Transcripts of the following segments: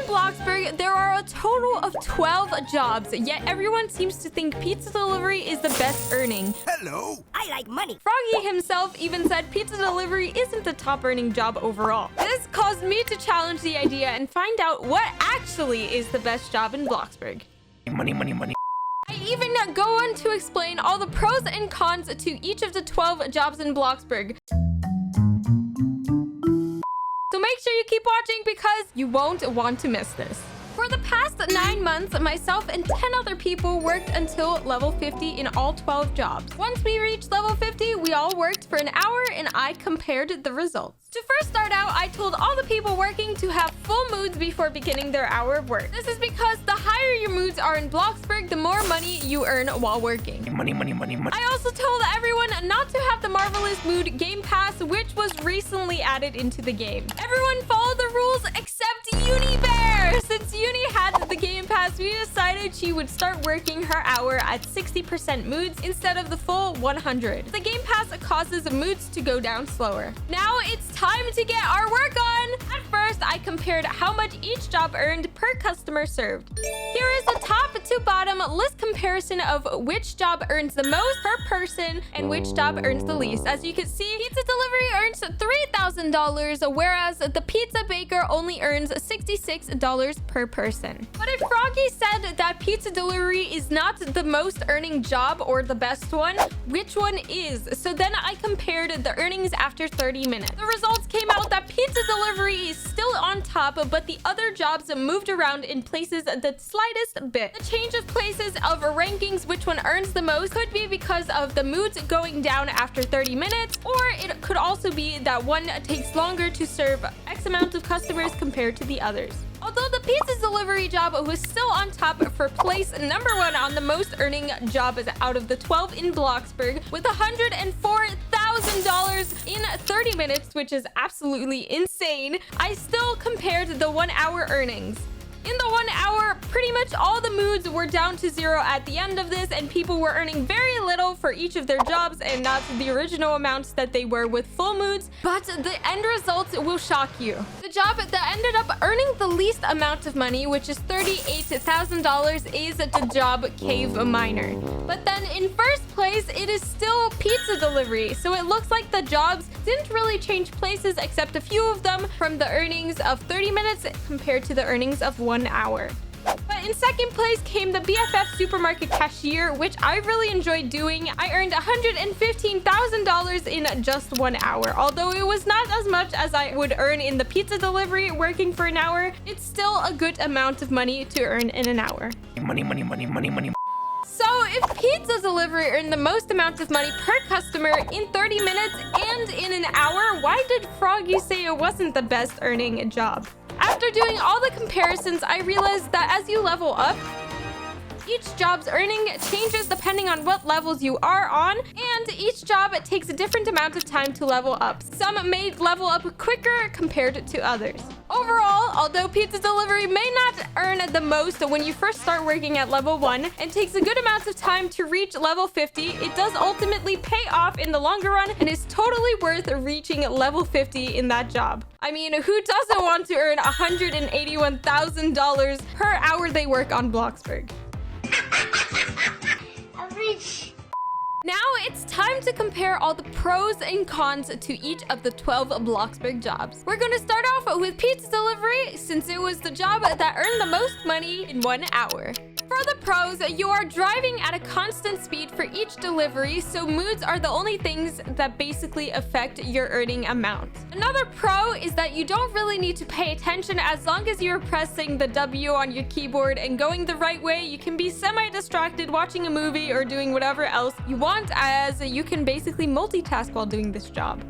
Bloxburg, there are a total of 12 jobs, yet everyone seems to think pizza delivery is the best earning. Hello! I like money. Froggy himself even said pizza delivery isn't the top earning job overall. This caused me to challenge the idea and find out what actually is the best job in Bloxburg. Money, money, money. I even go on to explain all the pros and cons to each of the 12 jobs in Bloxburg. So make sure you keep watching because you won't want to miss this. For the past 9 months, myself and 10 other people worked until level 50 in all 12 jobs. Once we reached level 50, we all worked for an hour and I compared the results. To first start out, I told all the people working to have full moods before beginning their hour of work. This is because the higher your moods are in Bloxburg, the more money you earn while working. Money, money, money, money. I also told everyone not to have the Marvelous Mood Game Pass, which was recently added into the game. Everyone followed the rules except Unibear. Since Uni had the Game Pass, we decided she would start working her hour at 60% moods instead of the full 100. The Game Pass causes moods to go down slower. Now it's time to get our work on. At first, I compared how much each job earned per customer served. Here is the top to bottom list comparison of which job earns the most per person and which job earns the least. As you can see, pizza delivery earns $3,000, whereas the pizza baker only earns $66 per person. But if Froggy said that pizza delivery is not the most earning job or the best one, which one is? So then I compared the earnings after 30 minutes. The results came out that pizza delivery is still on top, but the other jobs moved around in places the slightest bit. The change of places of rankings, which one earns the most, could be because of the moods going down after 30 minutes, or it could also be that one takes longer to serve X amount of customers compared to the others. Although the pizza delivery job was still on top for place number 1 on the most earning jobs out of the 12 in Bloxburg with $104,000 in 30 minutes, which is absolutely insane, I still compared the 1 hour earnings. In the 1 hour, pretty much all the moods were down to 0 at the end of this, and people were earning very little for each of their jobs and not the original amounts that they were with full moods. But the end results will shock you. The job that ended up earning the least amount of money, which is $38,000, is the job Cave Miner. But then in first place, it is still pizza delivery. So it looks like the jobs didn't really change places except a few of them from the earnings of 30 minutes compared to the earnings of 1 hour. But in second place came the BFF supermarket cashier, which I really enjoyed doing. I earned $115,000 in just 1 hour. Although it was not as much as I would earn in the pizza delivery working for an hour, it's still a good amount of money to earn in an hour. Money, money, money, money, money. So if pizza delivery earned the most amount of money per customer in 30 minutes and in an hour, why did Froggy say it wasn't the best earning job? After doing all the comparisons, I realized that as you level up, each job's earning changes depending on what levels you are on, and each job takes a different amount of time to level up. Some may level up quicker compared to others. Overall, although pizza delivery may not earn the most when you first start working at level 1 and takes a good amount of time to reach level 50, it does ultimately pay off in the longer run and is totally worth reaching level 50 in that job. I mean, who doesn't want to earn $181,000 per hour they work on Bloxburg? Now it's time to compare all the pros and cons to each of the 12 Bloxburg jobs. We're going to start off with pizza delivery since it was the job that earned the most money in 1 hour. For the pros, you are driving at a constant speed for each delivery, so moods are the only things that basically affect your earning amount. Another pro is that you don't really need to pay attention as long as you're pressing the W on your keyboard and going the right way. You can be semi-distracted watching a movie or doing whatever else you want, as you can basically multitask while doing this job.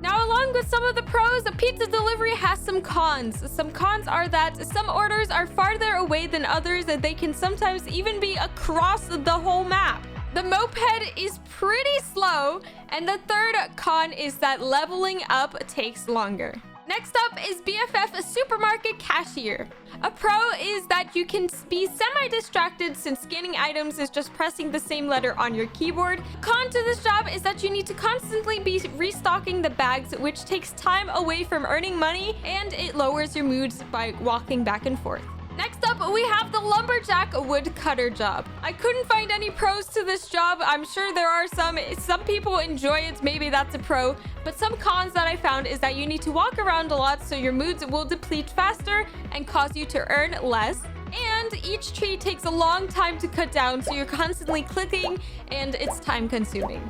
Now, along with some of the pros, pizza delivery has some cons. Some cons are that some orders are farther away than others, and they can sometimes even be across the whole map. The moped is pretty slow, and the third con is that leveling up takes longer. Next up is BFF Supermarket Cashier. A pro is that you can be semi-distracted since scanning items is just pressing the same letter on your keyboard. Con to this job is that you need to constantly be restocking the bags, which takes time away from earning money, and it lowers your moods by walking back and forth. Next up, we have the lumberjack woodcutter job. I couldn't find any pros to this job. I'm sure there are some. Some people enjoy it. Maybe that's a pro. But some cons that I found is that you need to walk around a lot, so your moods will deplete faster and cause you to earn less. And each tree takes a long time to cut down, so you're constantly clicking and it's time consuming.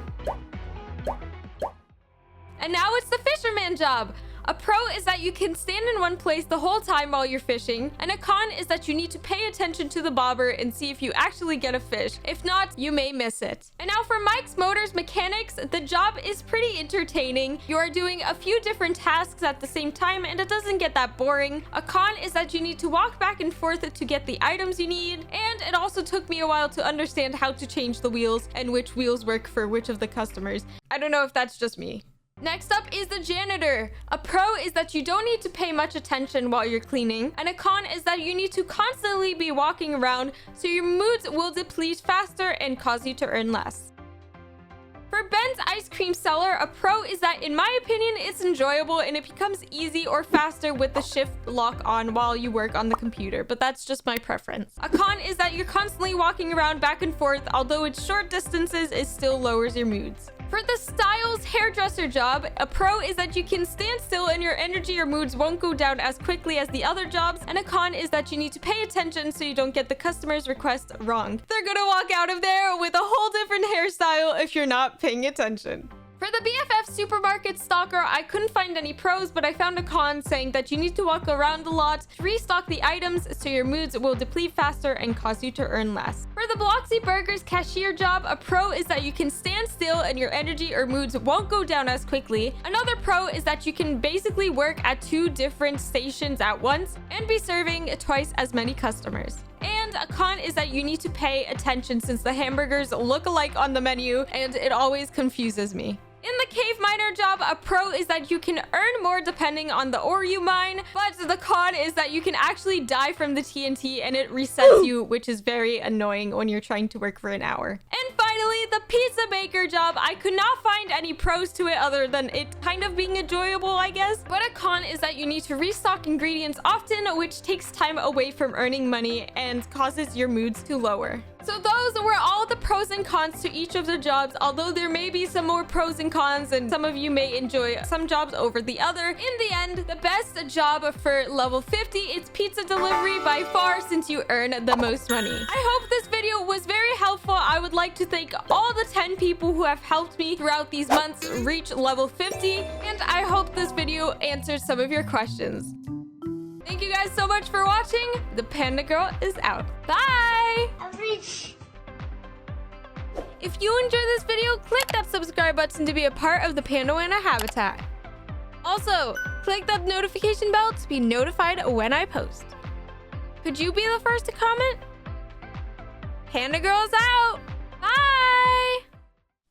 And now it's the fisherman job. A pro is that you can stand in one place the whole time while you're fishing, and a con is that you need to pay attention to the bobber and see if you actually get a fish. If not, you may miss it. And now for Mike's Motors Mechanics, the job is pretty entertaining. You are doing a few different tasks at the same time, and it doesn't get that boring. A con is that you need to walk back and forth to get the items you need, and it also took me a while to understand how to change the wheels and which wheels work for which of the customers. I don't know if that's just me. Next up is the janitor. A pro is that you don't need to pay much attention while you're cleaning, and a con is that you need to constantly be walking around, so your moods will deplete faster and cause you to earn less. For Ben's ice cream seller, a pro is that, in my opinion, it's enjoyable and it becomes easy or faster with the shift lock on while you work on the computer, but that's just my preference. A con is that you're constantly walking around back and forth, although it's short distances, it still lowers your moods. For the Styles hairdresser job, a pro is that you can stand still and your energy or moods won't go down as quickly as the other jobs, and a con is that you need to pay attention so you don't get the customer's request wrong. They're gonna walk out of there with a whole different hairstyle if you're not paying attention. For the BFF Supermarket Stalker, I couldn't find any pros, but I found a con saying that you need to walk around a lot to restock the items, so your moods will deplete faster and cause you to earn less. For the Bloxy Burgers cashier job, a pro is that you can stand still and your energy or moods won't go down as quickly. Another pro is that you can basically work at 2 different stations at once and be serving twice as many customers. And a con is that you need to pay attention since the hamburgers look alike on the menu and it always confuses me. In the cave miner job, a pro is that you can earn more depending on the ore you mine, but the con is that you can actually die from the TNT and it resets you, which is very annoying when you're trying to work for an hour. And finally, the pizza baker job. I could not find any pros to it other than it kind of being enjoyable, I guess. But a con is that you need to restock ingredients often, which takes time away from earning money and causes your moods to lower. So those were all the pros and cons to each of the jobs, although there may be some more pros and cons and some of you may enjoy some jobs over the other. In the end, the best job for level 50 is pizza delivery by far, since you earn the most money. I hope this video was very helpful. I would like to thank all the 10 people who have helped me throughout these months reach level 50, and I hope this video answers some of your questions. Thank you guys so much for watching. The Panda Girl is out. Bye! If you enjoyed this video, click that subscribe button to be a part of the Pandawana habitat. Also, click that notification bell to be notified when I post. Could you be the first to comment? Panda Girl is out. Bye!